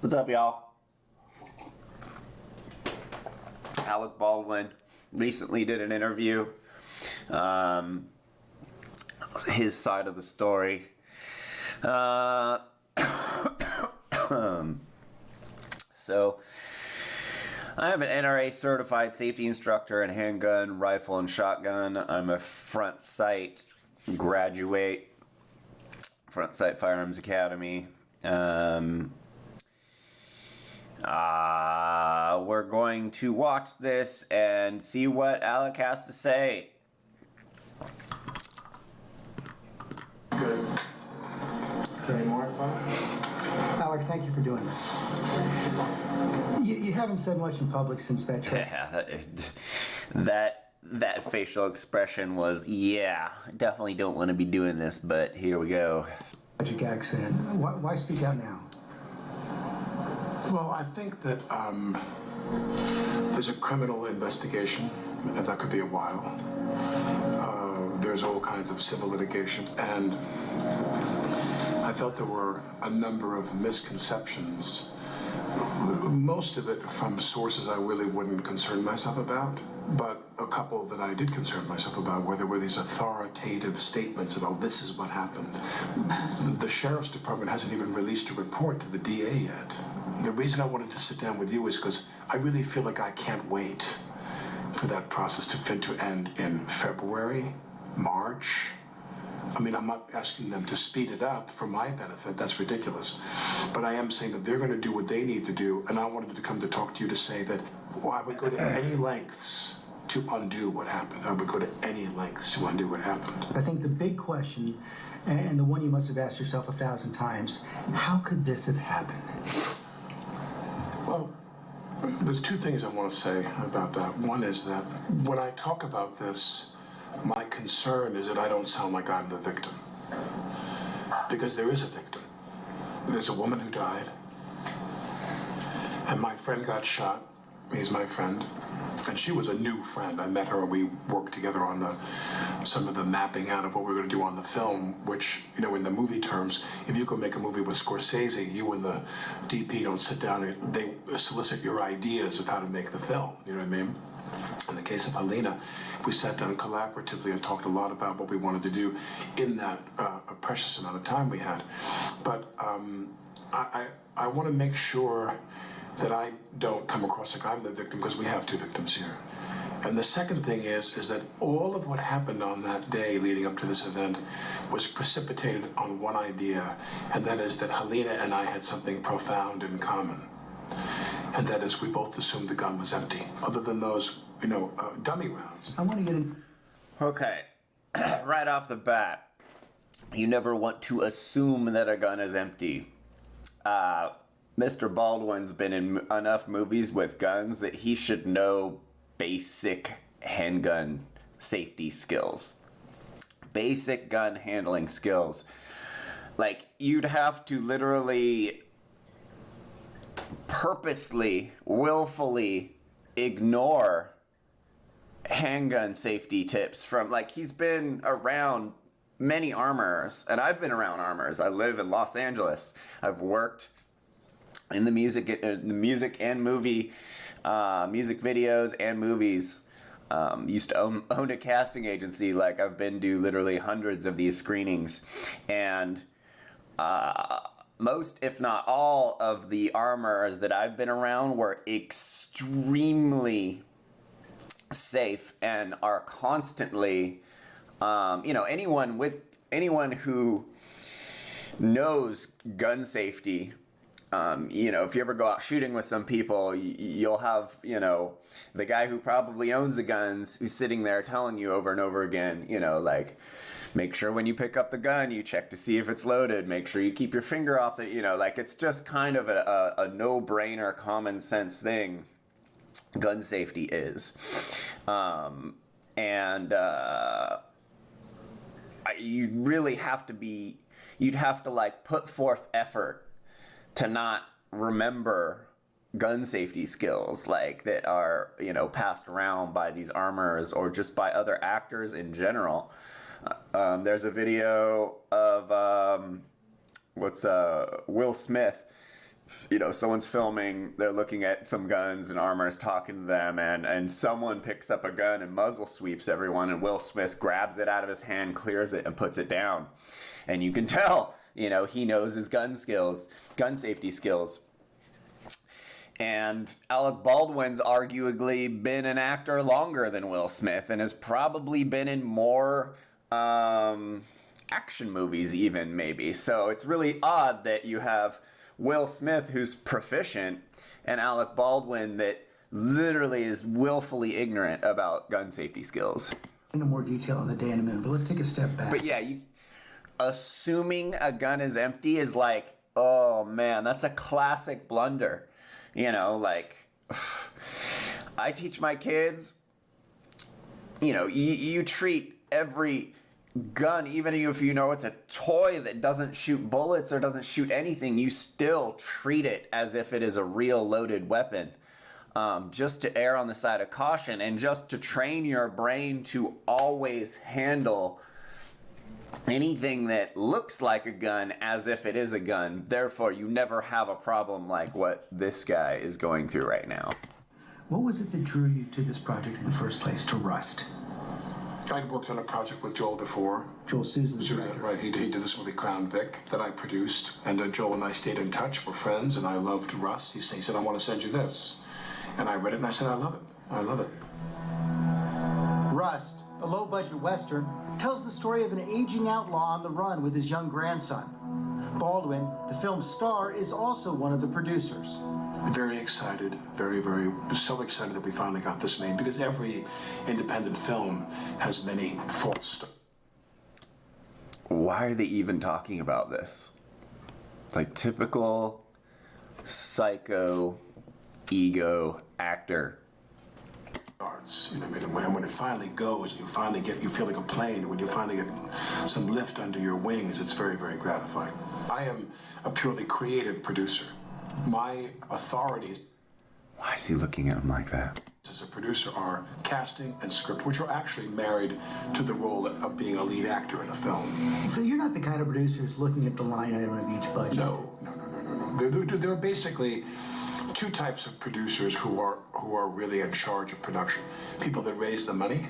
What's up, y'all? ALEC Baldwin recently did an interview. His side of the story. So, I am an NRA certified safety instructor in handgun, rifle, and shotgun. I'm a front sight graduate, front sight Firearms Academy. We're going to watch this and see what ALEC has to say. Good. Any more? ALEC, thank you for doing this. You haven't said much in public since that trip. Yeah, that facial expression was, yeah, definitely don't want to be doing this, but here we go. Your gag saying, why speak out now? Well, I think that there's a criminal investigation, and that could be a while. There's all kinds of civil litigation, and I felt there were a number of misconceptions, most of it from sources I really wouldn't concern myself about, but a couple that I did concern myself about, where there were these authoritative statements about this is what happened. The Sheriff's Department hasn't even released a report to the DA yet. The reason I wanted to sit down with you is because I really feel like I can't wait for that process to end in February, March. I mean, I'm not asking them to speed it up for my benefit. That's ridiculous. But I am saying that they're going to do what they need to do, and I wanted to come to talk to you to say that I would go to any lengths to undo what happened. I would go to any lengths to undo what happened. I think the big question, and the one you must have asked yourself 1,000 times, how could this have happened? Well, there's two things I want to say about that. One is that when I talk about this, my concern is that I don't sound like I'm the victim. Because there is a victim. There's a woman who died, and my friend got shot. He's my friend. And she was a new friend. I met her and we worked together on some of the mapping out of what we were going to do on the film, which, you know, in the movie terms, if you go make a movie with Scorsese, you and the DP don't sit down and they solicit your ideas of how to make the film. You know what I mean? In the case of Helena, we sat down collaboratively and talked a lot about what we wanted to do in that a precious amount of time we had. But I want to make sure that I don't come across like I'm the victim, because we have two victims here. And the second thing is that all of what happened on that day leading up to this event was precipitated on one idea, and that is that Helena and I had something profound in common. And that is, we both assumed the gun was empty, other than those, dummy rounds. I want to get in. Okay, right off the bat, you never want to assume that a gun is empty. Mr. Baldwin's been in enough movies with guns that he should know basic handgun safety skills. Basic gun handling skills. Like, you'd have to literally purposely, willfully ignore handgun safety tips from, like, he's been around many armors, and I've been around armors. I live in Los Angeles. I've worked in the music and movie, music videos and movies. Used to own a casting agency. Like, I've been to literally hundreds of these screenings, and most, if not all, of the armors that I've been around were extremely safe and are constantly, anyone who knows gun safety. If you ever go out shooting with some people, you'll have, the guy who probably owns the guns who's sitting there telling you over and over again, like, make sure when you pick up the gun, you check to see if it's loaded. Make sure you keep your finger off it. Like, it's just kind of a no-brainer, common sense thing. Gun safety is. You'd really have to like put forth effort to not remember gun safety skills, like, that are, passed around by these armors or just by other actors in general. There's a video of Will Smith someone's filming, they're looking at some guns and armors, talking to them, and someone picks up a gun and muzzle sweeps everyone, and Will Smith grabs it out of his hand, clears it, and puts it down. And you can tell, he knows his gun safety skills. And Alec Baldwin's arguably been an actor longer than Will Smith and has probably been in more action movies even, maybe. So it's really odd that you have Will Smith, who's proficient, and Alec Baldwin that literally is willfully ignorant about gun safety skills. Into more detail on the day in a minute, but let's take a step back. But yeah, assuming a gun is empty is like, oh man, that's a classic blunder. I teach my kids, you treat every gun, even if it's a toy that doesn't shoot bullets or doesn't shoot anything, you still treat it as if it is a real loaded weapon, just to err on the side of caution and just to train your brain to always handle anything that looks like a gun as if it is a gun. Therefore, you never have a problem like what this guy is going through right now. What was it that drew you to this project in the first place, to Rust? I'd worked on a project with Joel before. Joel Souza. Right. He did this movie Crown Vic that I produced, and Joel and I stayed in touch. We're friends, and I loved Rust. He said, I want to send you this. And I read it, and I said, I love it. I love it. Rust, a low-budget Western, tells the story of an aging outlaw on the run with his young grandson. Baldwin, the film's star, is also one of the producers. Very excited, so excited that we finally got this made, because every independent film has many faults. Why are they even talking about this? Like typical psycho ego actor. When it finally goes, you feel like a plane. When you finally get some lift under your wings, it's very, very gratifying. I am a purely creative producer. My authorities, why is he looking at him like that? As a producer are casting and script, which are actually married to the role of being a lead actor in a film. So you're not the kind of producer who's looking at the line item of each budget? No. There are basically two types of producers who are really in charge of production. People that raise the money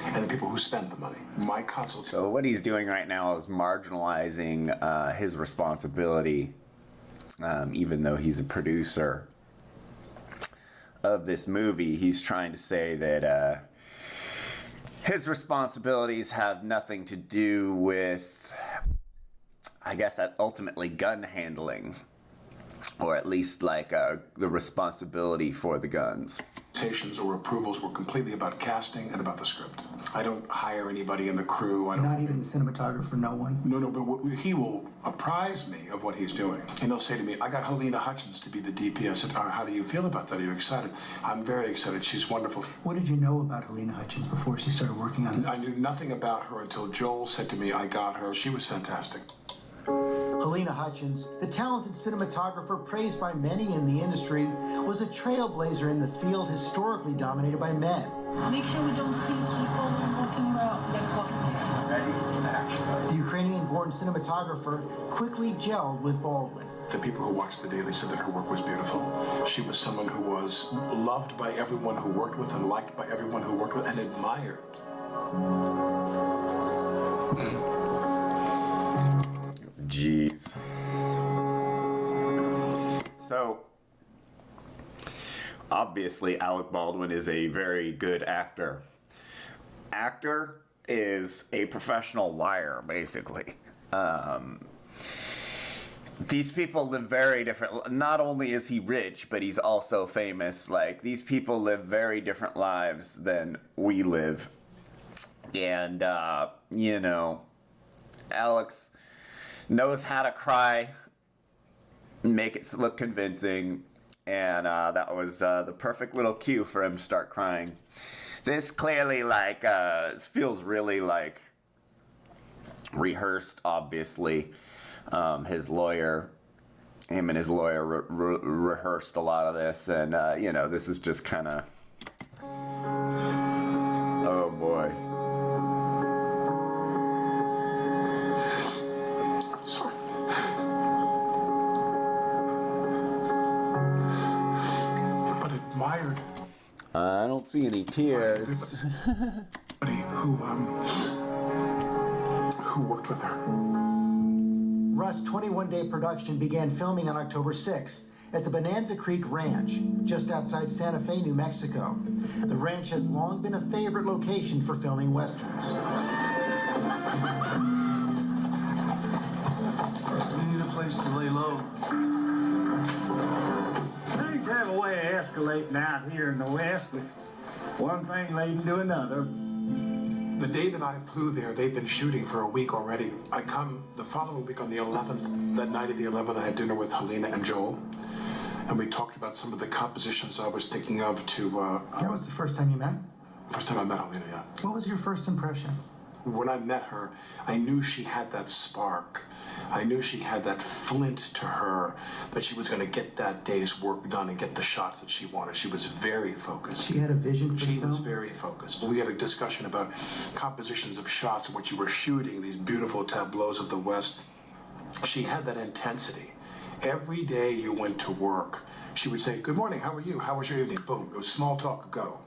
and the people who spend the money. My consultation. So what he's doing right now is marginalizing his responsibility, even though he's a producer of this movie. He's trying to say that his responsibilities have nothing to do with, I guess, ultimately gun handling. Or at least like the responsibility for the guns. Or approvals were completely about casting and about the script. I don't hire anybody in the crew. Not even the cinematographer, no one? No, but he will apprise me of what he's doing. And he'll say to me, I got Helena Hutchins to be the DP. I said, how do you feel about that? Are you excited? I'm very excited. She's wonderful. What did you know about Helena Hutchins before she started working on this? I knew nothing about her until Joel said to me, I got her. She was fantastic. Helena Hutchins, the talented cinematographer praised by many in the industry, was a trailblazer in the field historically dominated by men. Make sure we don't see people walking around their population. Ready? Action. The Ukrainian-born cinematographer quickly gelled with Baldwin. The people who watched The Daily said that her work was beautiful. She was someone who was loved by everyone who worked with and liked by everyone who worked with and admired. Jeez. So, obviously, Alec Baldwin is a very good actor. Actor is a professional liar, basically. These people live very different. Not only is he rich, but he's also famous. Like, these people live very different lives than we live. And, Alex knows how to cry, make it look convincing, and that was the perfect little cue for him to start crying. This clearly, feels really, rehearsed, obviously. Him and his lawyer rehearsed a lot of this, and, this is just kind of... Oh, boy. fired I don't see any tears. somebody who worked with her. Rust's 21-day production began filming on October 6th at the Bonanza Creek Ranch, just outside Santa Fe, New Mexico. The ranch has long been a favorite location for filming westerns. We need a place to lay low. Things have a way of escalating out here in the West, but one thing leading to another. The day that I flew there, they've been shooting for a week already. I come the following week on the 11th. That night of the 11th, I had dinner with Helena and Joel, and we talked about some of the compositions I was thinking of to... That was the first time you met? First time I met Helena, yeah. What was your first impression? When I met her, I knew she had that spark. I knew she had that flint to her, that she was going to get that day's work done and get the shots that she wanted. She was very focused. She had a vision for the She was film? very focused. We had a discussion about compositions of shots and what you were shooting, these beautiful tableaus of the West. She had that intensity. Every day you went to work, she would say, "Good morning, how are you? How was your evening?" Boom, it was small talk, go.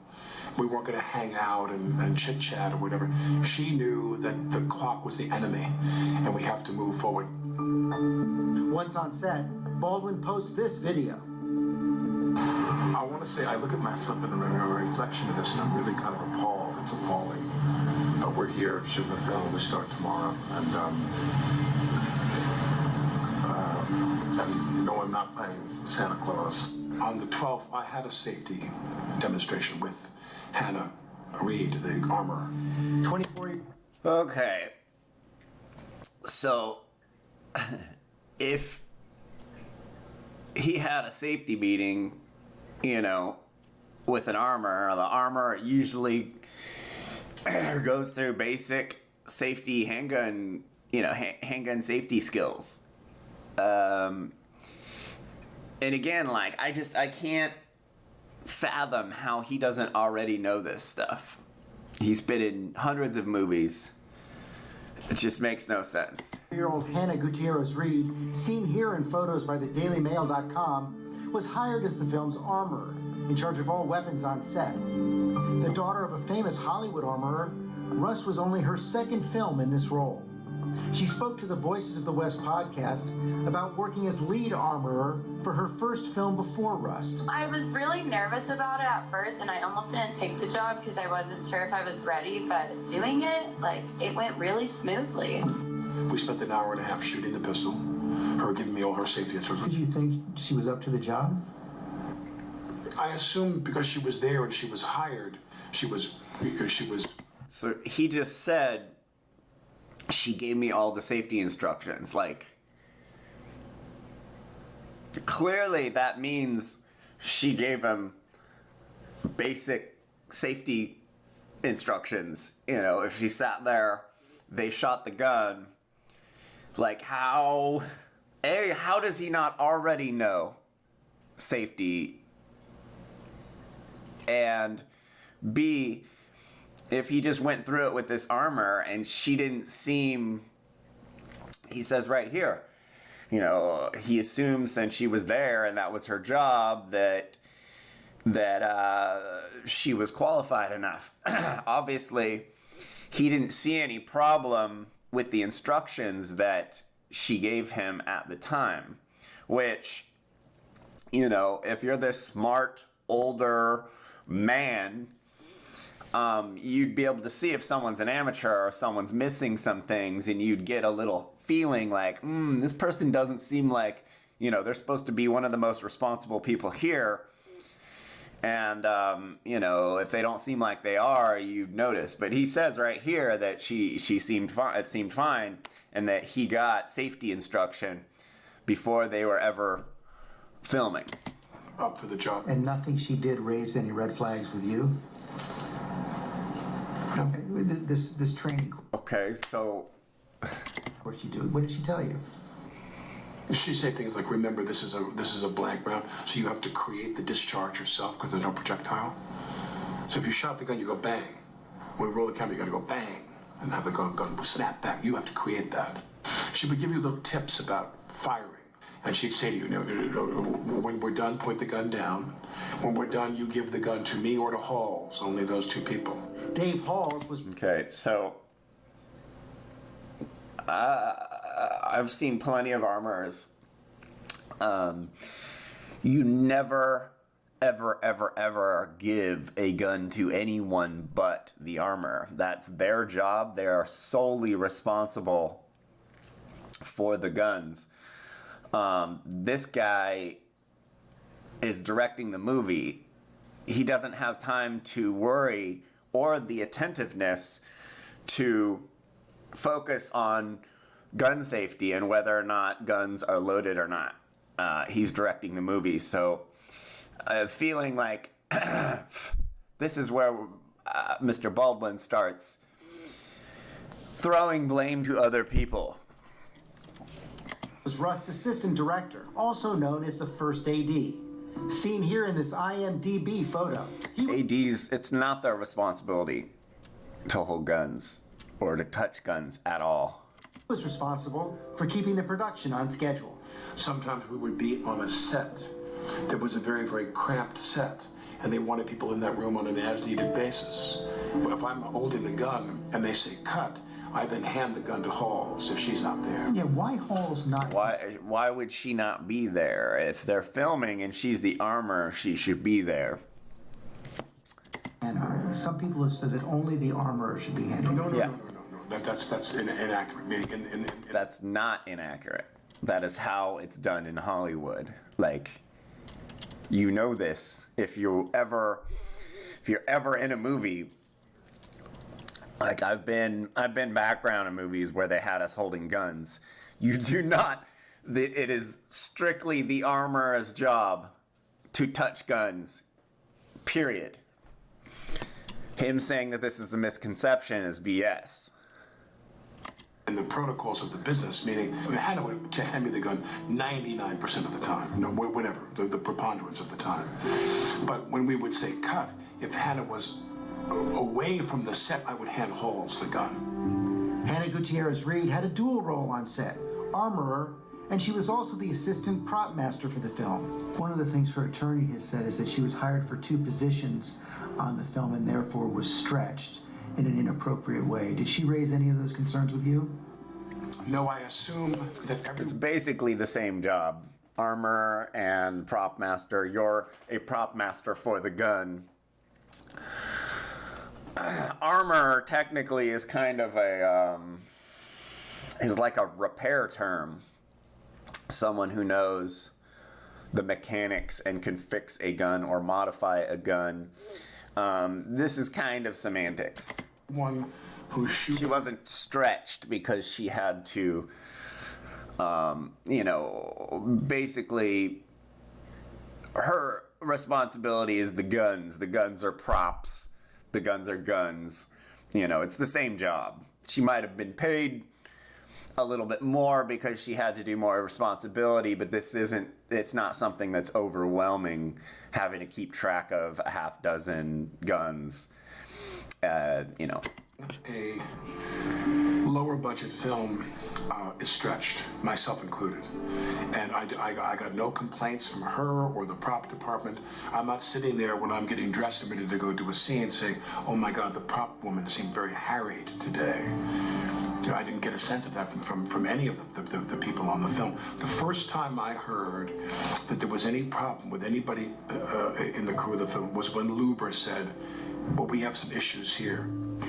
We weren't going to hang out and chit-chat or whatever. She knew that the clock was the enemy, and we have to move forward. Once on set, Baldwin posts this video. I want to say I look at myself in the mirror, a reflection of this, and I'm really kind of appalled. It's appalling. We're here shooting the film. We start tomorrow, and no, I'm not playing Santa Claus. On the 12th, I had a safety demonstration with Hannah Reed, the armor. 24. Okay. So, if he had a safety meeting, with an armor, the armor usually goes through basic safety handgun, handgun safety skills. And again, I can't fathom how he doesn't already know this stuff. He's been in hundreds of movies. It just makes no sense. year-old Hannah Gutierrez Reed, seen here in photos by the DailyMail.com, was hired as the film's armorer, in charge of all weapons on set. The daughter of a famous Hollywood armorer, Rust was only her second film in this role. She spoke to the Voices of the West podcast about working as lead armorer for her first film before Rust. I was really nervous about it at first, and I almost didn't take the job because I wasn't sure if I was ready, but doing it, it went really smoothly. We spent an hour and a half shooting the pistol, her giving me all her safety instructions. Did you think she was up to the job? I assumed because she was there and she was hired, she was... So he just said, she gave me all the safety instructions. Clearly that means she gave him basic safety instructions. If he sat there, they shot the gun. How does he not already know safety? And B, if he just went through it with this armor and she didn't seem, he says right here, he assumes since she was there and that was her job that she was qualified enough. Obviously, he didn't see any problem with the instructions that she gave him at the time, which, if you're this smart, older man, you'd be able to see if someone's an amateur or if someone's missing some things, and you'd get a little feeling like, this person doesn't seem like, they're supposed to be one of the most responsible people here. And, if they don't seem like they are, you'd notice. But he says right here that she seemed fine, it seemed fine, and that he got safety instruction before they were ever filming. Up for the job. And nothing she did raised any red flags with you? No. This training. Okay, so... Of course you do. What did she tell you? She said things like, remember, this is a blank round, so you have to create the discharge yourself because there's no projectile. So if you shot the gun, you go bang. When we roll the camera, you got to go bang and have the gun snap back. You have to create that. She would give you little tips about firing And she'd say to you, when we're done, point the gun down. When we're done, you give the gun to me or to Halls, only those two people. Dave Halls was... Okay, so I've seen plenty of armors. You never, ever give a gun to anyone but the armor. That's their job. They are solely responsible for the guns. This guy is directing the movie. He doesn't have time to worry or the attentiveness to focus on gun safety and whether or not guns are loaded or not. He's directing the movie, so feeling like this is where Mr. Baldwin starts throwing blame to other people. Was Rust's assistant director, also known as the first AD. Seen here in this IMDb photo. ADs, it's not their responsibility to hold guns or to touch guns at all. He was responsible for keeping the production on schedule. Sometimes we would be on a set that was a very, very cramped set, and they wanted people in that room on an as-needed basis. But if I'm holding the gun and they say cut, I then hand the gun to Halls if she's not there. Yeah, why Halls not? Why would she not be there? If they're filming and she's the armor, she should be there. And some people have said that only the armor should be handled. No. That's inaccurate. Meaning That's not inaccurate. That is how it's done in Hollywood. Like, you know this. If you're ever in a movie, like I've been background in movies where they had us holding guns. You do not. It is strictly the armorer's job to touch guns. Period. Him saying that this is a misconception is BS. in the protocols of the business, meaning Hannah would to hand me the gun 99% of the time, whatever, the preponderance of the time. But when we would say cut, if Hannah was away from the set, I would hand Halls the gun. Hannah Gutierrez-Reed had a dual role on set, armorer, and she was also the assistant prop master for the film. One of the things her attorney has said is that she was hired for 2 positions on the film and therefore was stretched in an inappropriate way. Did she raise any of those concerns with you? No, I assume that It's basically the same job. Armor and prop master. You're a prop master for the gun. Armor technically is kind of is like a repair term. Someone who knows the mechanics and can fix a gun or modify a gun. This is kind of semantics. one who shoots. She wasn't stretched because she had to, basically her responsibility is the guns. The guns are props. The guns are guns. It's the same job. She might have been paid a little bit more because she had to do more responsibility, but it's not something that's overwhelming, having to keep track of a half dozen guns, A lower budget film is stretched, myself included. And I got no complaints from her or the prop department. I'm not sitting there when I'm getting dressed and ready to go do a scene saying, oh my God, the prop woman seemed very harried today. I didn't get a sense of that from any of the people on the film. The first time I heard that there was any problem with anybody in the crew of the film was when Luber said, well, we have some issues here.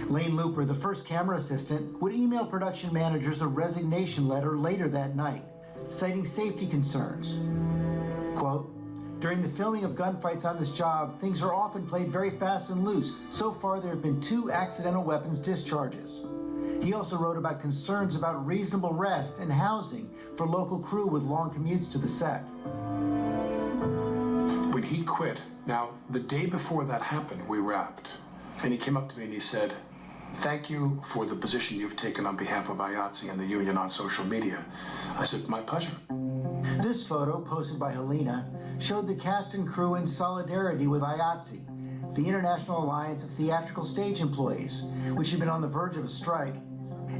Lane Looper, the first camera assistant, would email production managers a resignation letter later that night, citing safety concerns. Quote, during the filming of gunfights on this job, things are often played very fast and loose. So far, there have been 2 accidental weapons discharges. He also wrote about concerns about reasonable rest and housing for local crew with long commutes to the set. When he quit, now, the day before that happened, we wrapped. And he came up to me and he said, thank you for the position you've taken on behalf of IATSE and the union on social media. I said, my pleasure. This photo, posted by Helena, showed the cast and crew in solidarity with IATSE, the International Alliance of Theatrical Stage Employees, which had been on the verge of a strike.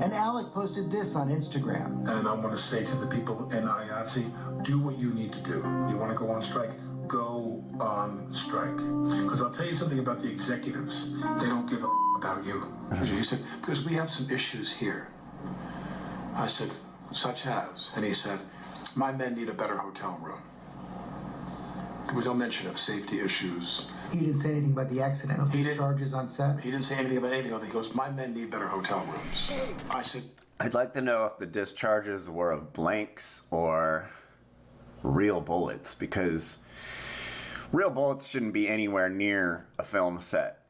And ALEC posted this on Instagram. And I want to say to the people in IATSE, do what you need to do. You want to go on strike? Go on strike. Because I'll tell you something about the executives. They don't give a about you. He said, because we have some issues here. I said, such as? And he said, my men need a better hotel room. There was no mention of safety issues. He didn't say anything about the accidental discharges on set? He didn't say anything about anything else. He goes, my men need better hotel rooms. I said, I'd like to know if the discharges were of blanks or real bullets, because real bullets shouldn't be anywhere near a film set.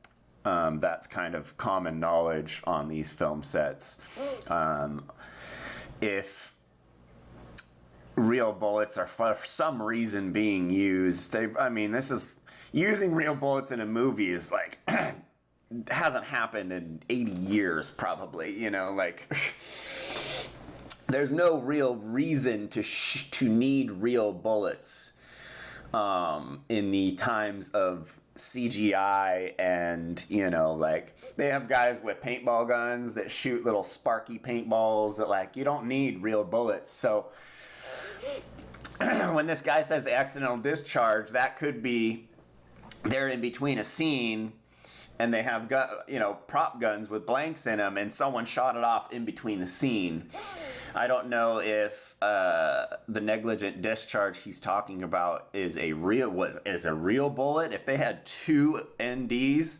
That's kind of common knowledge on these film sets. If real bullets are for some reason being used, this is using real bullets in a movie is like hasn't happened in 80 years probably, there's no real reason to need real bullets in the times of CGI, and they have guys with paintball guns that shoot little sparky paintballs that you don't need real bullets. So when this guy says accidental discharge, that could be they're in between a scene and they have prop guns with blanks in them, and someone shot it off in between the scene. I don't know if the negligent discharge he's talking about is a real bullet. If they had 2 NDs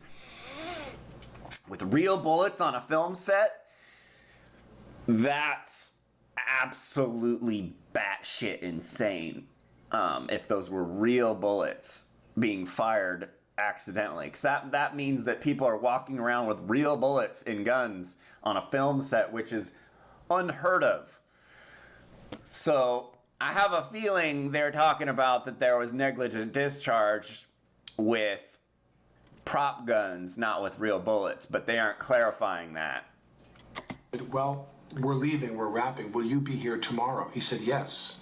with real bullets on a film set, that's absolutely batshit insane. If those were real bullets being fired accidentally, because that means that people are walking around with real bullets in guns on a film set, which is unheard of. So I have a feeling they're talking about that there was negligent discharge with prop guns, not with real bullets, but they aren't clarifying that. Well, we're leaving, we're wrapping. Will you be here tomorrow? He said yes.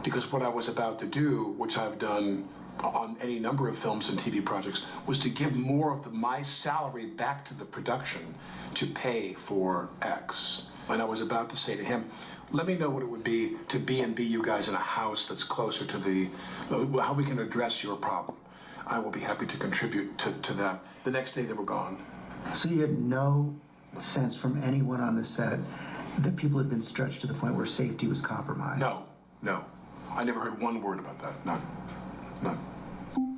Because what I was about to do, which I've done on any number of films and TV projects, was to give more of my salary back to the production to pay for X. And I was about to say to him, let me know what it would be to B&B you guys in a house that's closer to how we can address your problem. I will be happy to contribute to that. The next day they were gone. So you had no sense from anyone on the set that people had been stretched to the point where safety was compromised? No. I never heard one word about that. None.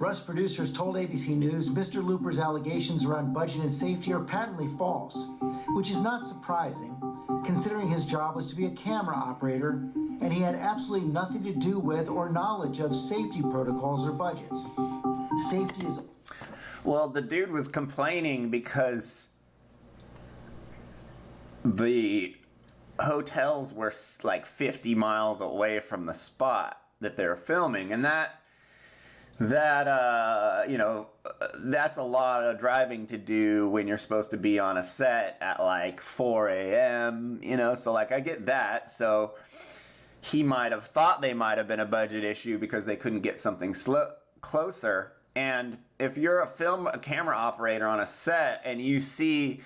Rust producers told ABC News Mr. Looper's allegations around budget and safety are patently false, which is not surprising, considering his job was to be a camera operator and he had absolutely nothing to do with or knowledge of safety protocols or budgets. Safety is... Well, the dude was complaining because the hotels were 50 miles away from the spot that they're filming, and that's a lot of driving to do when you're supposed to be on a set at 4 a.m., so I get that. So he might have thought they might have been a budget issue because they couldn't get something closer. And if you're a camera operator on a set and you see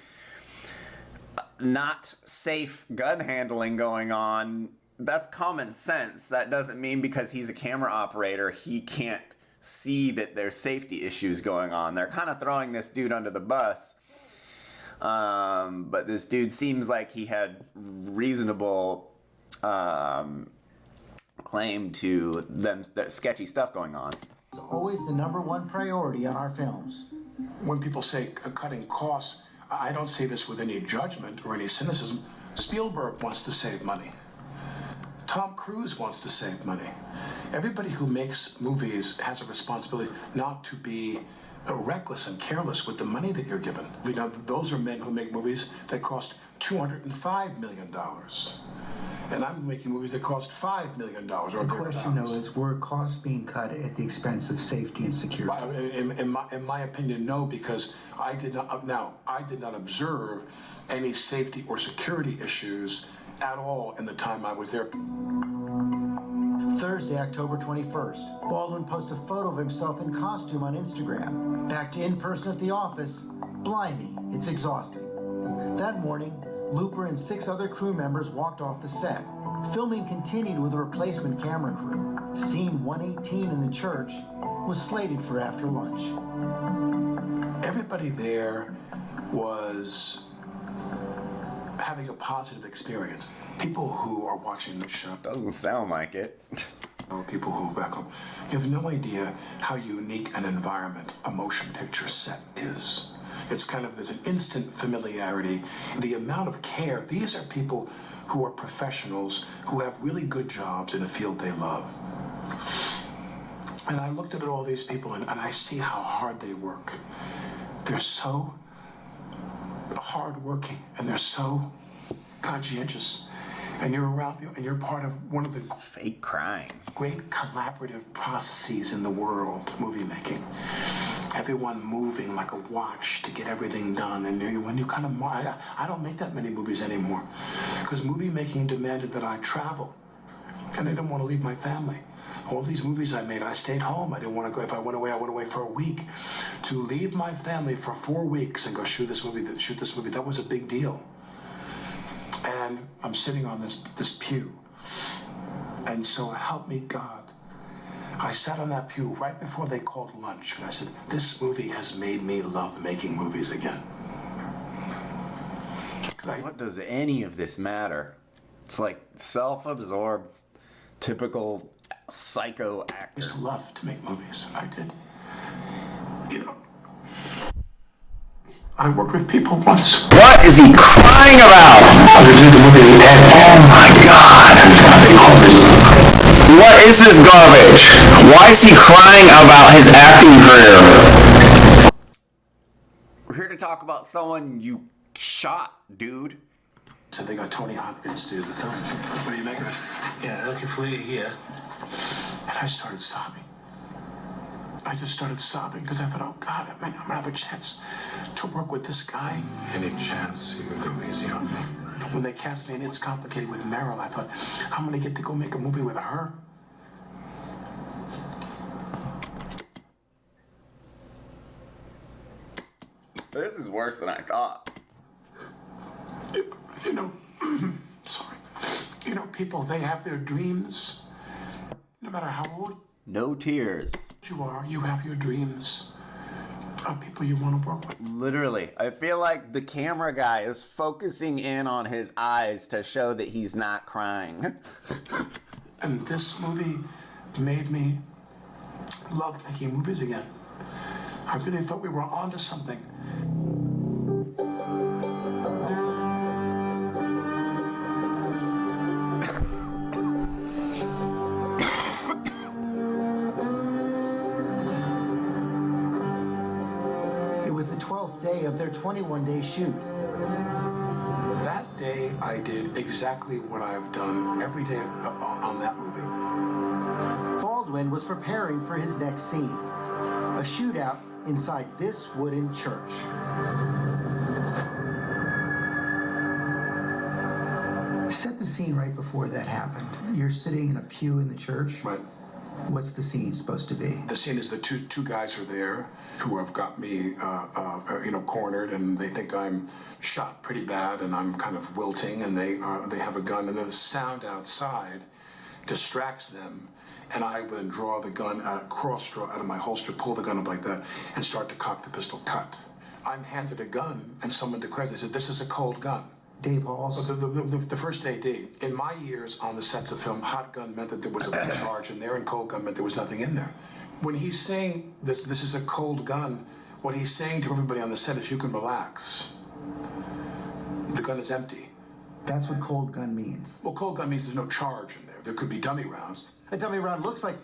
not safe gun handling going on, that's common sense. That doesn't mean because he's a camera operator he can't see that there's safety issues going on. They're kind of throwing this dude under the bus. But this dude seems like he had reasonable claim to that sketchy stuff going on. It's always the #1 priority on our films. When people say cutting costs, I don't say this with any judgment or any cynicism. Spielberg wants to save money. Tom Cruise wants to save money. Everybody who makes movies has a responsibility not to be reckless and careless with the money that you're given. Those are men who make movies that cost $205 million. And I'm making movies that cost $5 million or The question, though, is were costs being cut at the expense of safety and security? In my opinion, no, because I did not observe any safety or security issues at all in the time I was there. Thursday, October 21st, Baldwin posts a photo of himself in costume on Instagram. Back to in person at the office. Blimey, it's exhausting. That morning, Looper and 6 other crew members walked off the set. Filming continued with a replacement camera crew. Scene 118 in the church was slated for after lunch. Everybody there was having a positive experience. People who are watching this show, Doesn't sound like it. or people who back home, you have no idea how unique an environment a motion picture set is. It's kind of, there's an instant familiarity. The amount of care, these are people who are professionals who have really good jobs in a field they love. And I looked at all these people and I see how hard they work. They're so hardworking and they're so conscientious. And you're around and you're part of one of the Fake crying. great collaborative processes in the world, movie making. Everyone moving like a watch to get everything done. And when you kind of, I don't make that many movies anymore because movie making demanded that I travel. And I didn't want to leave my family. All these movies I made, I stayed home. I didn't want to go. If I went away for a week. To leave my family for 4 weeks and go shoot this movie, that was a big deal. And I'm sitting on this pew. And so help me God. I sat on that pew right before they called lunch. And I said, this movie has made me love making movies again. What does any of this matter? It's like self-absorbed, typical psycho I actor. used to love to make movies. I did. You know, I worked with people once. What is he crying about? Oh my god. What is this garbage? Why is he crying about his acting career? We're here to talk about someone you shot, dude. So they got Tony Hopkins to do the film. What do you make of it? Yeah, looking for you here. And I started sobbing. I just started sobbing because I thought, oh God, I'm gonna have a chance to work with this guy. Any chance you can go easy on me? When they cast me in It's Complicated with Meryl, I thought, I'm gonna get to go make a movie with her. This is worse than I thought. You know, sorry. You know, people, they have their dreams. No matter how old No tears. you are, you have your dreams of people you want to work with. Literally. I feel like the camera guy is focusing in on his eyes to show that he's not crying. And this movie made me love making movies again. I really thought we were onto something. It was the 12th day of their 21-day shoot. That day, I did exactly what I've done every day on that movie. Baldwin was preparing for his next scene, a shootout inside this wooden church. Set the scene right before that happened. You're sitting in a pew in the church. Right. What's the scene supposed to be? The scene is the two guys are there who have got me, cornered, and they think I'm shot pretty bad, and I'm kind of wilting, and they have a gun, and then the sound outside distracts them, and I then draw the gun cross-draw out of my holster, pull the gun up like that, and start to cock the pistol. Cut. I'm handed a gun, and someone declares, they said, "This is a cold gun." Dave Halls. The first AD, in my years on the sets of film, hot gun meant that there was a charge in there, and cold gun meant there was nothing in there. When he's saying this is a cold gun, what he's saying to everybody on the set is, you can relax. The gun is empty. That's what cold gun means. Well, cold gun means there's no charge in there. There could be dummy rounds. A dummy round looks like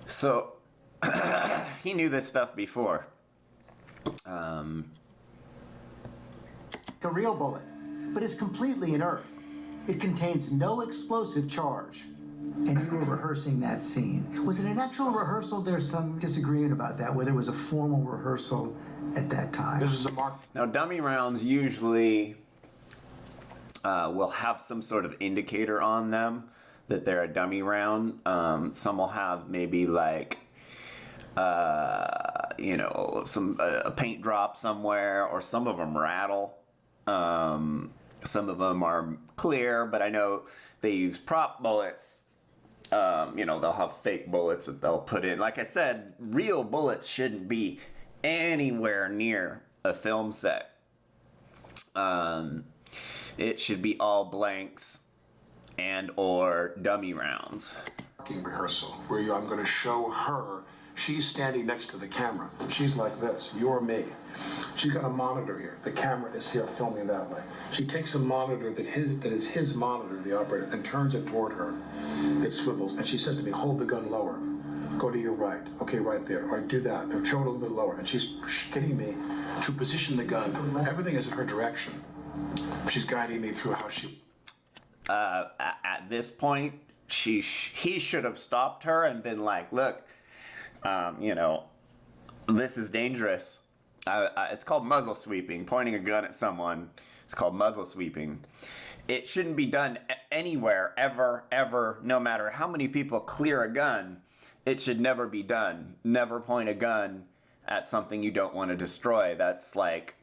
So, he knew this stuff before. a real bullet, but is completely inert. It contains no explosive charge. And you were rehearsing that scene. Was it an actual rehearsal? There's some disagreement about that, whether it was a formal rehearsal at that time. This is a mark. Now, dummy rounds usually will have some sort of indicator on them that they're a dummy round. Some will have maybe like, a paint drop somewhere, or some of them rattle. Some of them are clear, but I know they use prop bullets. They'll have fake bullets that they'll put in. Like I said, real bullets shouldn't be anywhere near a film set. It should be all blanks and or dummy rounds. Rehearsal where I'm going to show her. She's standing next to the camera. She's like this. You're me. She's got a monitor here. The camera is here filming that way. She takes a monitor that is his monitor, the operator, and turns it toward her. It swivels, and she says to me, "Hold the gun lower. Go to your right. Okay, right there. All right, do that. Now, show it a little bit lower." And she's getting me to position the gun. Everything is in her direction. She's guiding me through how she. At this point, he should have stopped her and been like, "Look, this is dangerous." It's called muzzle sweeping. Pointing a gun at someone, it's called muzzle sweeping. It shouldn't be done anywhere, ever, no matter how many people clear a gun. It should never be done. Never point a gun at something you don't want to destroy. That's like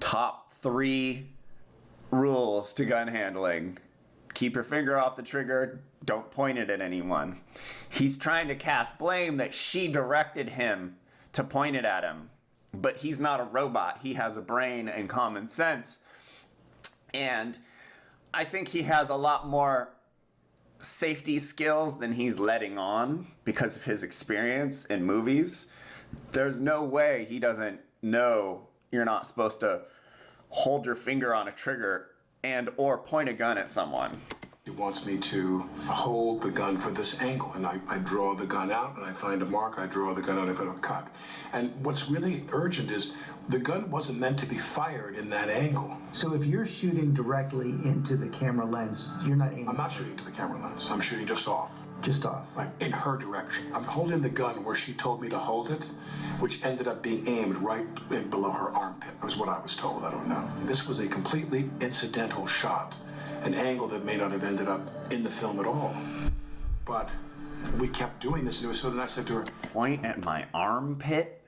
top 3 rules to gun handling. Keep your finger off the trigger. Don't point it at anyone. He's trying to cast blame that she directed him to point it at him. But he's not a robot. He has a brain and common sense. And I think he has a lot more safety skills than he's letting on because of his experience in movies. There's no way he doesn't know you're not supposed to hold your finger on a trigger and or point a gun at someone. He wants me to hold the gun for this angle, and I draw the gun out, and I find a mark, I draw the gun out, I find a cock. And what's really urgent is the gun wasn't meant to be fired in that angle. So if you're shooting directly into the camera lens, you're not aiming. I'm not shooting to the camera lens. I'm shooting just off. Just off. Like in her direction. I'm holding the gun where she told me to hold it, which ended up being aimed right below her armpit. That was what I was told. I don't know. This was a completely incidental shot. An angle that may not have ended up in the film at all. But we kept doing this, and so then I said to her, "Point at my armpit?"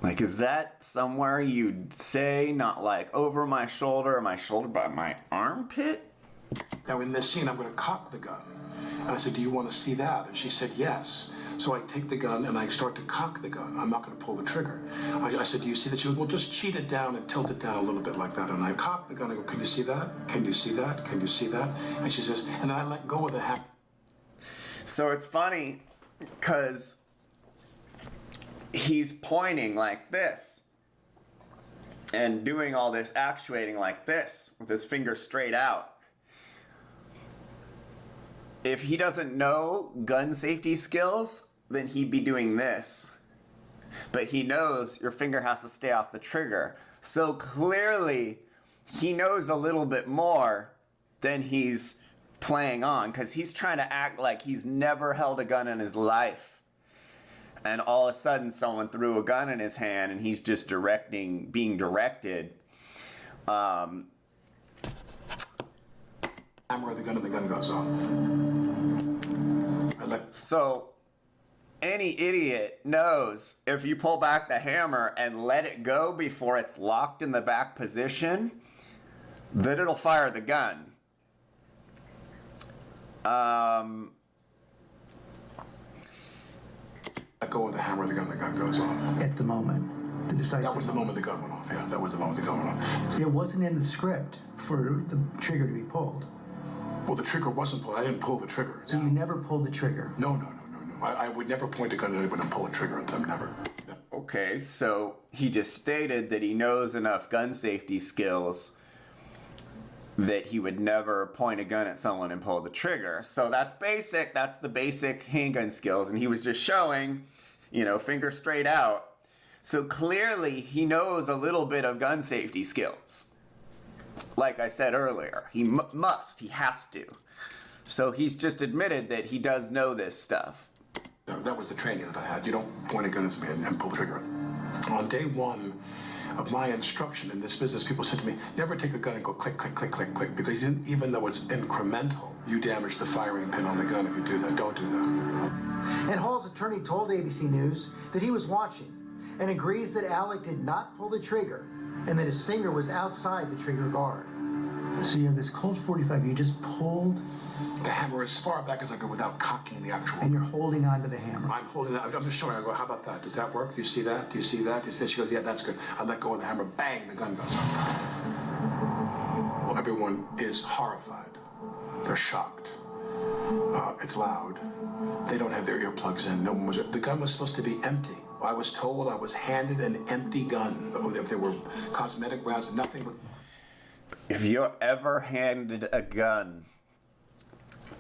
Like, is that somewhere you'd say, not like over my shoulder, but my armpit? "Now in this scene, I'm going to cock the gun." And I said, "Do you want to see that?" And she said, "Yes." So I take the gun and I start to cock the gun. I'm not going to pull the trigger. I said, "Do you see that?" She goes, "Well, just cheat it down and tilt it down a little bit like that." And I cock the gun. I go, "Can you see that? Can you see that? Can you see that?" And she says, and then I let go of the hammer. So it's funny because he's pointing like this and doing all this actuating like this with his finger straight out. If he doesn't know gun safety skills, then he'd be doing this. But he knows your finger has to stay off the trigger. So clearly, he knows a little bit more than he's playing on, because he's trying to act like he's never held a gun in his life. And all of a sudden, someone threw a gun in his hand, and he's just being directed. Hammer of the gun, and the gun goes off. So any idiot knows if you pull back the hammer and let it go before it's locked in the back position, that it'll fire the gun. Let go of the hammer of the gun goes off. At the moment. The decisive That was the moment the gun went off, yeah. That was the moment the gun went off. It wasn't in the script for the trigger to be pulled. Well, the trigger wasn't pulled. I didn't pull the trigger. So you never pulled the trigger? No. I would never point a gun at anyone and pull a trigger at them, never. Yeah. Okay, so he just stated that he knows enough gun safety skills that he would never point a gun at someone and pull the trigger. So that's basic. That's the basic handgun skills. And he was just showing, finger straight out. So clearly he knows a little bit of gun safety skills. Like I said earlier, he he has to. So he's just admitted that he does know this stuff. That was the training that I had. You don't point a gun at me and pull the trigger. On day one of my instruction in this business, people said to me, never take a gun and go click, click, click, click, click, because even though it's incremental, you damage the firing pin on the gun if you do that. Don't do that. And Hall's attorney told ABC News that he was watching and agrees that ALEC did not pull the trigger and that his finger was outside the trigger guard. So you have this Colt 45 you just pulled, The hammer as far back as I go without cocking the actual. and you're holding onto the hammer. I'm holding that. I'm just showing her. I go, how about that? Does that work? Do you see that? Do you see that? Do you see that? She goes, yeah, that's good. I let go of the hammer. Bang, the gun goes off. Well, everyone is horrified. They're shocked. It's loud. They don't have their earplugs in. No one was. The gun was supposed to be empty. I was told I was handed an empty gun. If there were cosmetic rounds, nothing but. If you're ever handed a gun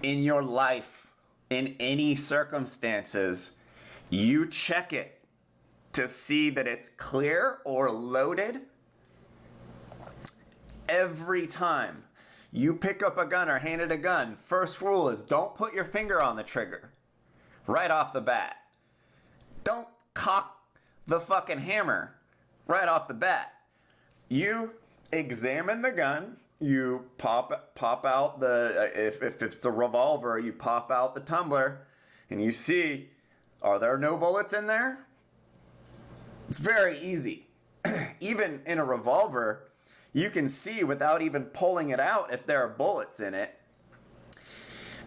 in your life, in any circumstances, you check it to see that it's clear or loaded. Every time you pick up a gun or handed a gun, first rule is don't put your finger on the trigger right off the bat. Don't cock the fucking hammer right off the bat. You examine the gun, you pop out the, if it's a revolver, you pop out the tumbler and you see, are there no bullets in there? It's very easy. Even in a revolver, you can see without even pulling it out if there are bullets in it.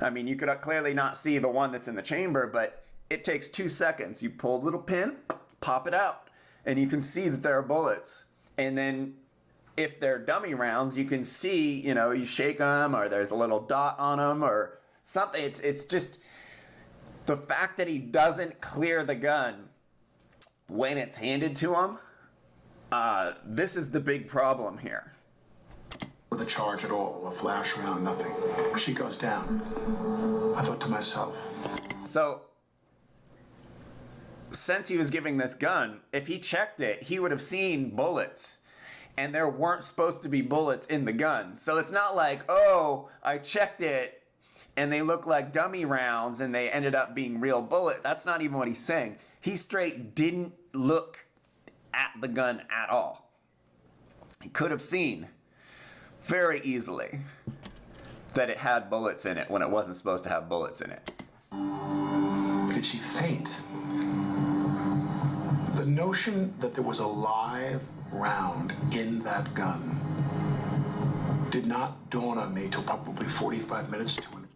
I mean, you could clearly not see the one that's in the chamber, but it takes 2 seconds. You pull a little pin, pop it out, and you can see that there are bullets. And then if they're dummy rounds, you can see, you know, you shake them or there's a little dot on them or something. It's just the fact that he doesn't clear the gun when it's handed to him. This is the big problem here. With a charge at all, a flash round, nothing. She goes down. I thought to myself. So, since he was giving this gun, if he checked it, he would have seen bullets. And there weren't supposed to be bullets in the gun. So it's not like, oh, I checked it and they look like dummy rounds and they ended up being real bullets. That's not even what he's saying. He straight didn't look at the gun at all. He could have seen very easily that it had bullets in it when it wasn't supposed to have bullets in it. Did she faint? The notion that there was a live round in that gun did not dawn on me till probably 45 minutes to an.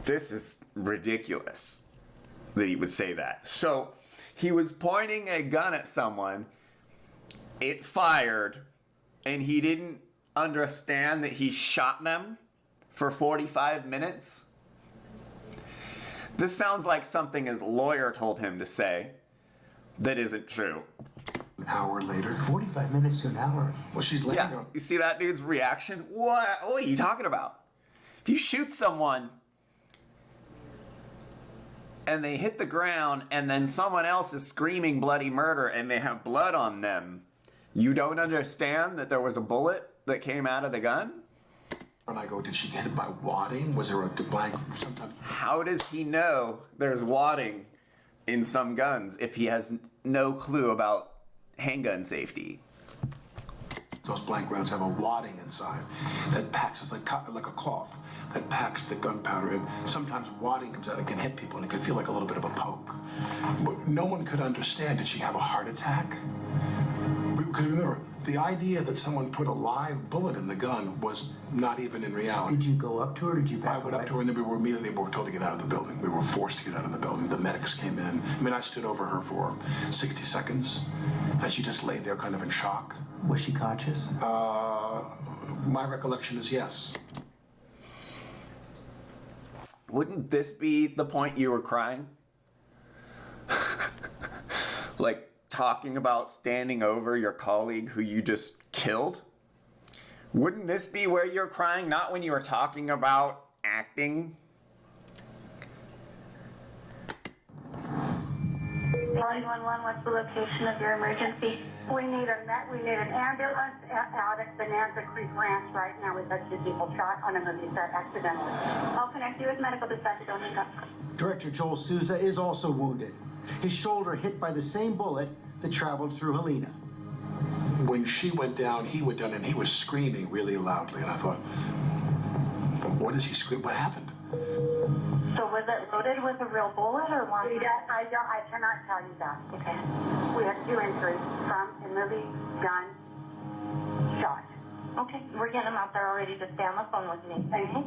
This is ridiculous that he would say that. So he was pointing a gun at someone, it fired, and he didn't understand that he shot them for 45 minutes? This sounds like something his lawyer told him to say that isn't true. An hour later. 45 minutes to an hour. Well, she's laying Yeah, there. you see that dude's reaction? What are you talking about? If you shoot someone and they hit the ground and then someone else is screaming bloody murder and they have blood on them, you don't understand that there was a bullet that came out of the gun? And I go, did she get it by wadding? Was there a blank? Sometimes. How does he know there's wadding in some guns if he has no clue about handgun safety? Those blank rounds have a wadding inside that packs, it's like a cloth that packs the gunpowder in. Sometimes wadding comes out and can hit people and it can feel like a little bit of a poke. But no one could understand, did she have a heart attack? Because remember, the idea that someone put a live bullet in the gun was not even in reality. Did you go up to her or did you back I went away? up to her and then we were told to get out of the building. We were forced to get out of the building. The medics came in. I mean, I stood over her for 60 seconds and she just lay there kind of in shock. Was she conscious? My recollection is yes. Wouldn't this be the point you were crying? Like talking about standing over your colleague who you just killed? Wouldn't this be where you're crying, not when you were talking about acting? 911, what's the location of your emergency? We need an ambulance out at Bonanza Creek Ranch right now. We've got 2 people shot on a movie set accidentally. I'll connect you with medical dispatch. Don't hang up. Director Joel Souza is also wounded. His shoulder hit by the same bullet that traveled through Helena. When she went down, he went down and he was screaming really loudly. And I thought, what is he screaming? What happened? So was it loaded with a real bullet or one? I cannot tell you that. Okay. We had 2 injuries from a movie gun shot. Okay, we're getting him out there already. Just stay on the phone with me. Thank you.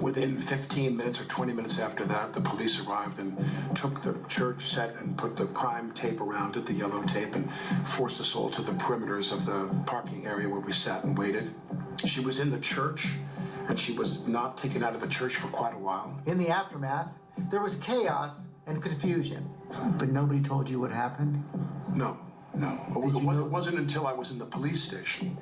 Within 15 minutes or 20 minutes after that, the police arrived and took the church set and put the crime tape around it, the yellow tape, and forced us all to the perimeters of the parking area where we sat and waited. She was in the church, and she was not taken out of the church for quite a while. In the aftermath, there was chaos and confusion. But nobody told you what happened? No. It wasn't until I was in the police station,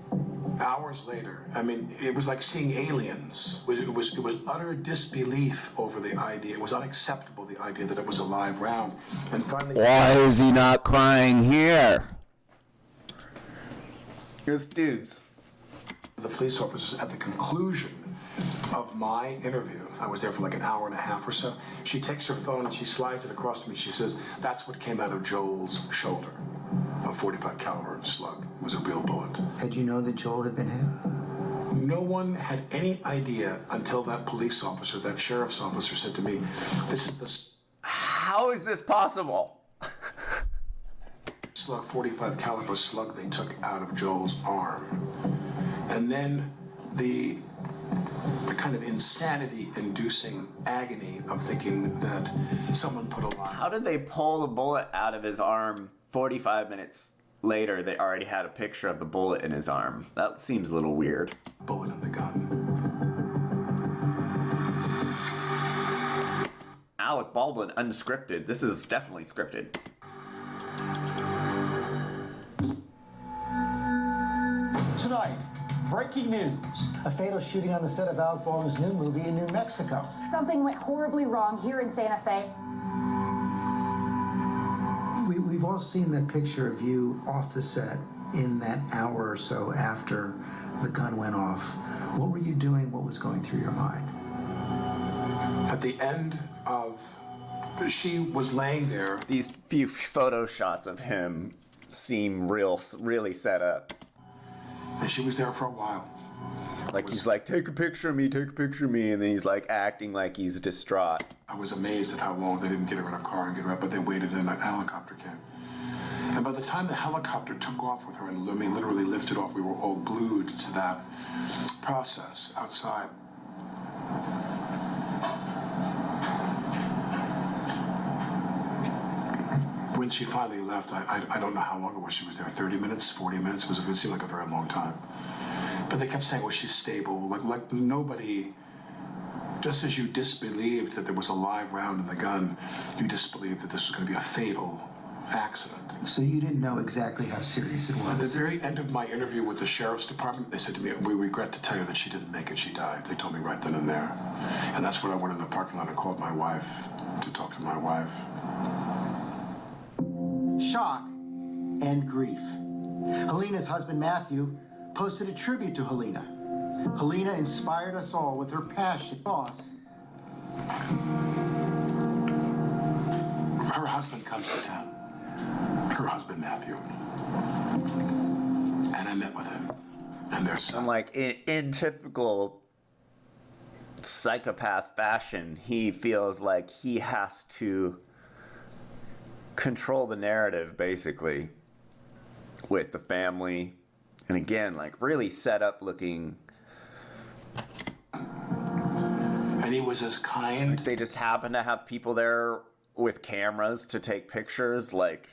hours later. I mean, it was like seeing aliens. It was utter disbelief over the idea. It was unacceptable, the idea that it was a live round. And finally, Why is he not crying here? This dude's. the police officers, at the conclusion of my interview, I was there for like an hour and a half or so, she takes her phone and she slides it across to me. She says, "That's what came out of Joel's shoulder. A 45 caliber slug. It was a real bullet." Had you known that Joel had been hit? No one had any idea until that police officer, that sheriff's officer, said to me, "This is the How is this possible? slug, 45 caliber slug they took out of Joel's arm." And then the kind of insanity-inducing agony of thinking that someone put a line. How did they pull the bullet out of his arm 45 minutes later? They already had a picture of the bullet in his arm. That seems a little weird. Bullet in the gun. Alec Baldwin, unscripted. This is definitely scripted. Tonight, breaking news. A fatal shooting on the set of Alec Baldwin's new movie in New Mexico. Something went horribly wrong here in Santa Fe. We've all seen that picture of you off the set in that hour or so after the gun went off. What were you doing? What was going through your mind? At the end of, she was laying there. These few photo shots of him seem really set up. And she was there for a while. Like he's like, take a picture of me, and then he's like acting like he's distraught. I was amazed at how long they didn't get her in a car and get her up, but they waited and a helicopter came. And by the time the helicopter took off with her and literally lifted off, we were all glued to that process outside. When she finally left, I don't know how long it was she was there, 30 minutes, 40 minutes, it seemed like a very long time. But they kept saying, well, she's stable, like nobody, just as you disbelieved that there was a live round in the gun, you disbelieved that this was going to be a fatal accident. So you didn't know exactly how serious it At the was? very end of my interview with the sheriff's department, they said to me, "We regret to tell you that she didn't make it, she died." They told me right then and there. And that's when I went in the parking lot and called my wife to talk to my wife. Shock and grief. Helena's husband, Matthew, posted a tribute to Helena. Helena inspired us all with her passion. Loss. Her husband comes to town. Her husband, Matthew. And I met with him. And there's I'm like, in typical psychopath fashion, he feels like he has to control the narrative, basically, with the family. And again, like, really set up looking. And he was as kind. They just happen to have people there with cameras to take pictures, like,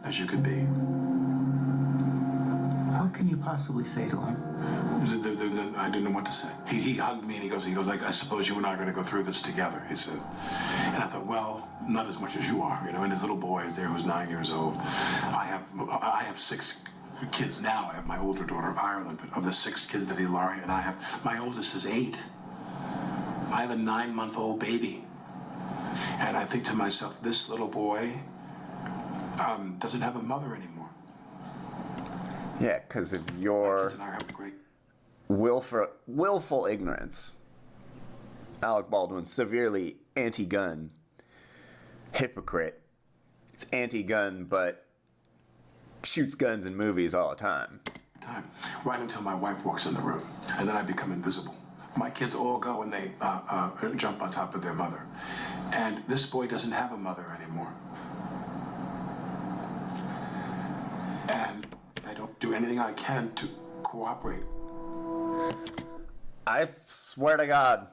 as you could be. What can you possibly say to him? I didn't know what to say. He hugged me and he goes like, "I suppose you and I are going to go through this together," he said. And I thought, well, not as much as you are, you know. And his little boy is there, who's 9 years old. I have 6 kids now. I have my older daughter, Ireland, but of the 6 kids that Ilari and I have, my oldest is 8. I have a 9-month-old baby. And I think to myself, this little boy doesn't have a mother anymore. yeah, because of your And I have a great willful ignorance. Alec Baldwin, severely anti-gun hypocrite. It's anti-gun, but shoots guns in movies all the time. time, right until my wife walks in the room, and then I become invisible. My kids all go and they jump on top of their mother. And this boy doesn't have a mother anymore. And I don't do anything I can to cooperate. I swear to God,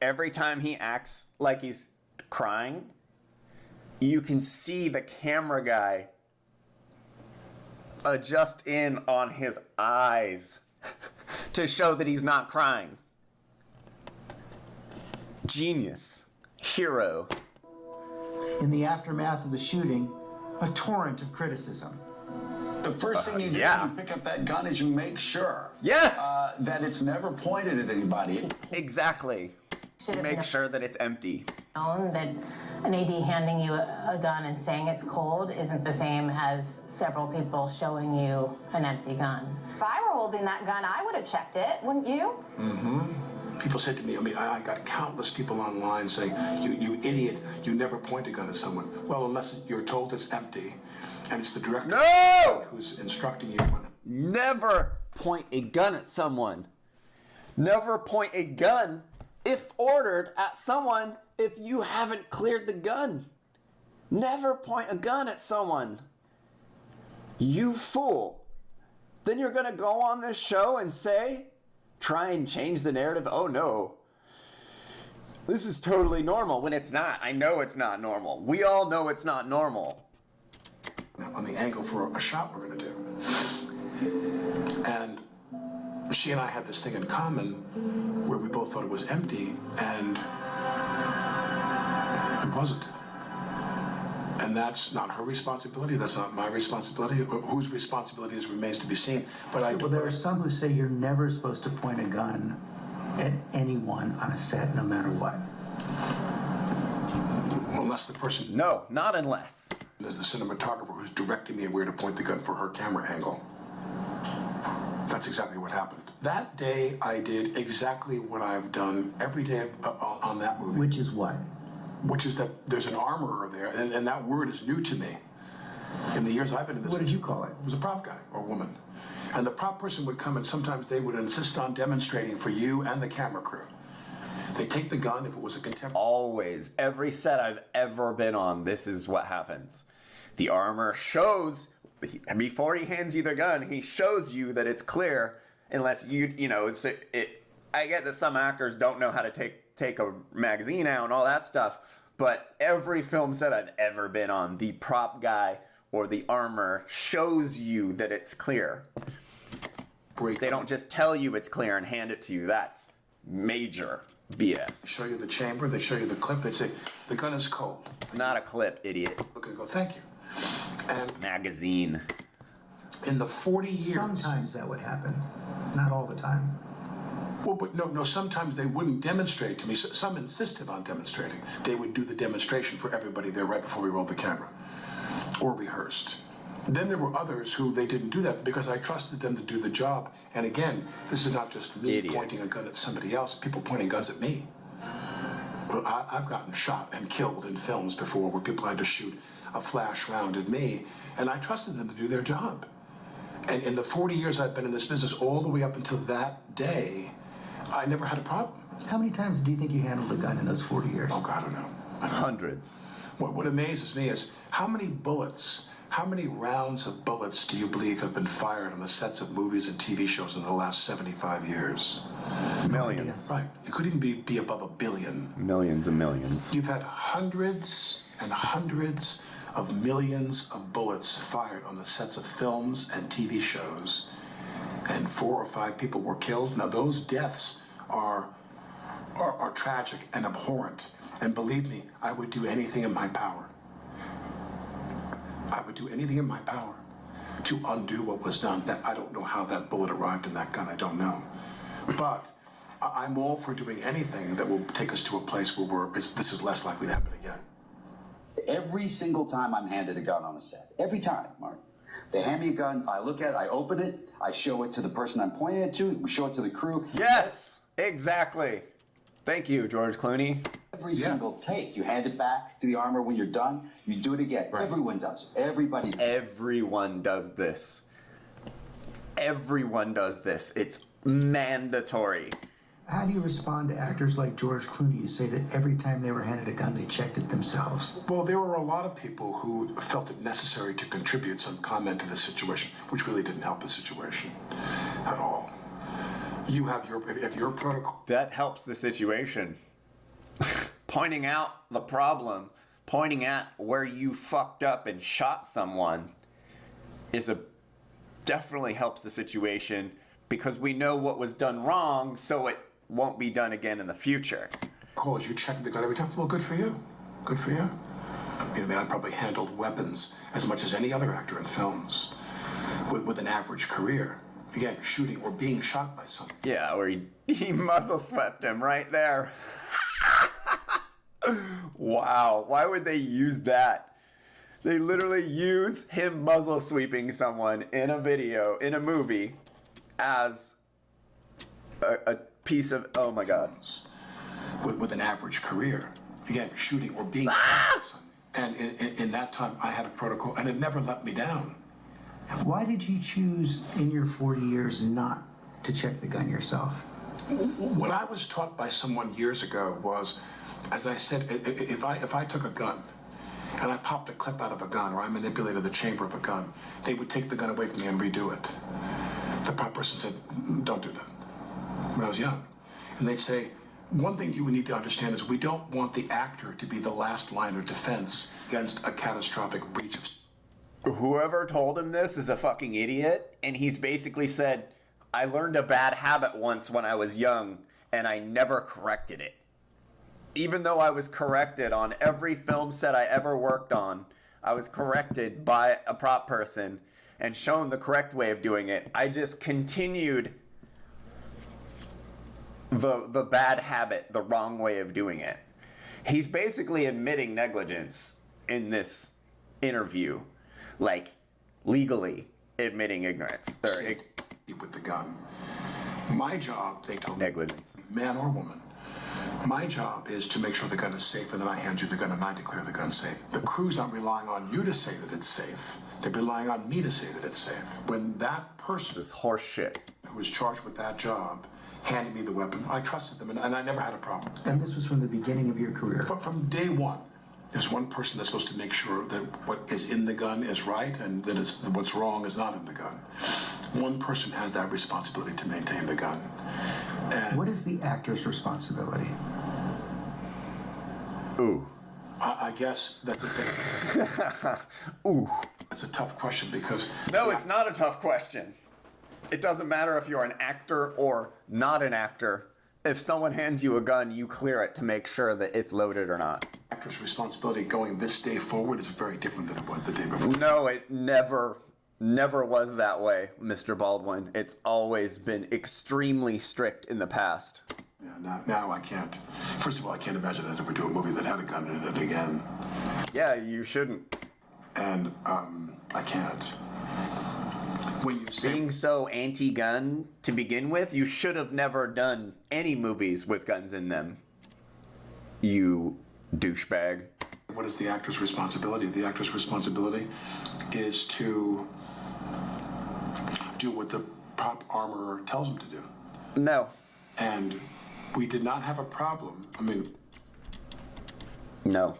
every time he acts like he's crying, you can see the camera guy adjust in on his eyes to show that he's not crying. Genius. Hero. In the aftermath of the shooting, a torrent of criticism. The first thing you do when you pick up that gun is you make sure that it's never pointed at anybody. Exactly. Make sure that it's empty. That an AD handing you a gun and saying it's cold isn't the same as several people showing you an empty gun. If I were holding that gun, I would have checked it, wouldn't you? Mm-hmm. People said to me, I got countless people online saying, you idiot, you never point a gun at someone. Well, unless you're told it's empty, and it's the director who's instructing you on it. Never point a gun at someone. Never point a gun, if ordered, at someone if you haven't cleared the gun. Never point a gun at someone. You fool. Then you're gonna go on this show and try and change the narrative. Oh no. This is totally normal when it's not. I know it's not normal. We all know it's not normal. On the angle for a shot we're gonna do. And she and I had this thing in common where we both thought it was empty, and it wasn't. And that's not her responsibility, that's not my responsibility. Whose responsibility is remains to be seen. But I do. Well, there are some who say you're never supposed to point a gun at anyone on a set, no matter what. Unless the person... No, not unless. As the cinematographer who's directing me where to point the gun for her camera angle. That's exactly what happened. That day, I did exactly what I've done every day on that movie. Which is what? Which is that there's an armorer there, and that word is new to me. In the years I've been in this What did you call it? It was a prop guy or woman. And the prop person would come, and sometimes they would insist on demonstrating for you and the camera crew. They take the gun if it was a contemporary. Always. Every set I've ever been on, this is what happens. The armor shows, before he hands you the gun, he shows you that it's clear, unless I get that some actors don't know how to take a magazine out and all that stuff, but every film set I've ever been on, the prop guy or the armor shows you that it's clear. They don't just tell you it's clear and hand it to you. That's major BS. They show you the chamber, they show you the clip, they say, the gun is cold. It's not a clip, idiot. Look and go, thank you. And magazine. In the 40 years... Sometimes that would happen. Not all the time. Well, but no, sometimes they wouldn't demonstrate to me. Some insisted on demonstrating. They would do the demonstration for everybody there right before we rolled the camera. Or rehearsed. Then there were others who they didn't do that because I trusted them to do the job. And again, this is not just me pointing a gun at somebody else, people pointing guns at me. Well, I've gotten shot and killed in films before where people had to shoot a flash round at me, and I trusted them to do their job. And in the 40 years I've been in this business, all the way up until that day, I never had a problem. How many times do you think you handled a gun in those 40 years? Oh, God, I don't know. Hundreds. What amazes me is how many rounds of bullets do you believe have been fired on the sets of movies and TV shows in the last 75 years? Millions. Right. It could even be above 1 billion. Millions and millions. You've had hundreds and hundreds of millions of bullets fired on the sets of films and TV shows, and 4 or 5 people were killed. Now those deaths are tragic and abhorrent, and believe me, I would do anything in my power. I would do anything in my power to undo what was done. I don't know how that bullet arrived in that gun, I don't know. But I'm all for doing anything that will take us to a place where this is less likely to happen again. Every single time I'm handed a gun on a set, every time, Mark, they hand me a gun, I look at it, I open it, I show it to the person I'm pointing it to, we show it to the crew. Yes, exactly. Thank you, George Clooney. Every single take, you hand it back to the armor when you're done, you do it again. Right. Everyone does it. Everybody. Everyone does this. Everyone does this. It's mandatory. How do you respond to actors like George Clooney who say that every time they were handed a gun, they checked it themselves? Well, there were a lot of people who felt it necessary to contribute some comment to the situation, which really didn't help the situation at all. You have your protocol. That helps the situation. Pointing out the problem, pointing at where you fucked up and shot someone definitely helps the situation because we know what was done wrong, so it won't be done again in the future. Calls, you check the gun every time. Well, good for you. Good for you. I mean, I probably handled weapons as much as any other actor in films with an average career. Again, shooting or being shot by someone. Yeah, or he muzzle swept him right there. Wow, why would they use that? They literally use him muzzle sweeping someone in a video, in a movie, as a piece of, oh my God. With an average career. Again, shooting or being shot by someone. And in that time, I had a protocol, and it never let me down. Why did you choose in your 40 years not to check the gun yourself? What I was taught by someone years ago was, as I said, if I took a gun and I popped a clip out of a gun or I manipulated the chamber of a gun, they would take the gun away from me and redo it. The prop person said, don't do that. When I was young. And they'd say, one thing you need to understand is we don't want the actor to be the last line of defense against a catastrophic breach of... Whoever told him this is a fucking idiot, and he's basically said, I learned a bad habit once when I was young, and I never corrected it. Even though I was corrected on every film set I ever worked on, I was corrected by a prop person and shown the correct way of doing it. I just continued the bad habit, the wrong way of doing it. He's basically admitting negligence in this interview. Like, legally admitting ignorance. With the gun. My job, they told negligence. Me, man or woman, my job is to make sure the gun is safe, and then I hand you the gun and I declare the gun safe. The crew's not relying on you to say that it's safe. They're relying on me to say that it's safe. When that person... This is horse shit. ...who was charged with that job handed me the weapon, I trusted them, and I never had a problem. And this was from the beginning of your career? From day one. There's one person that's supposed to make sure that what is in the gun is right and that what's wrong is not in the gun. One person has that responsibility to maintain the gun. And what is the actor's responsibility? Ooh. I guess that's a thing. Ooh. That's a tough question because... No, it's not a tough question. It doesn't matter if you're an actor or not an actor. If someone hands you a gun, you clear it to make sure that it's loaded or not. Actor's responsibility going this day forward is very different than it was the day before. No, it never was that way, Mr. Baldwin. It's always been extremely strict in the past. Yeah, now I can't. First of all, I can't imagine I'd ever do a movie that had a gun in it again. Yeah, you shouldn't. And I can't. When you say being so anti-gun to begin with, you should have never done any movies with guns in them. You douchebag. What is the actor's responsibility? The actor's responsibility is to do what the prop armorer tells him to do. No. And we did not have a problem. I mean... No.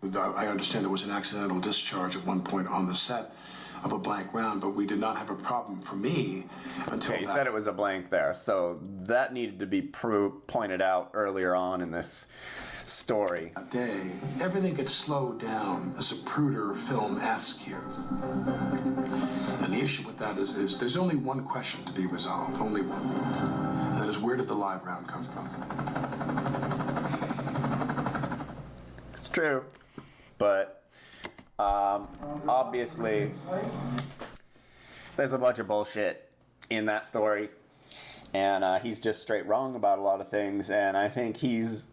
I understand there was an accidental discharge at one point on the set of a blank round, but we did not have a problem for me until he said it was a blank there, so that needed to be pointed out earlier on in this story. That day, everything gets slowed down. It's a Zapruder film-esque here. And the issue with that is there's only one question to be resolved, only one. And that is, where did the live round come from? It's true, but obviously there's a bunch of bullshit in that story, and he's just straight wrong about a lot of things, and I think he's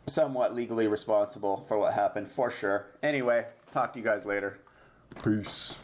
somewhat legally responsible for what happened, for sure. Anyway, talk to you guys later. Peace.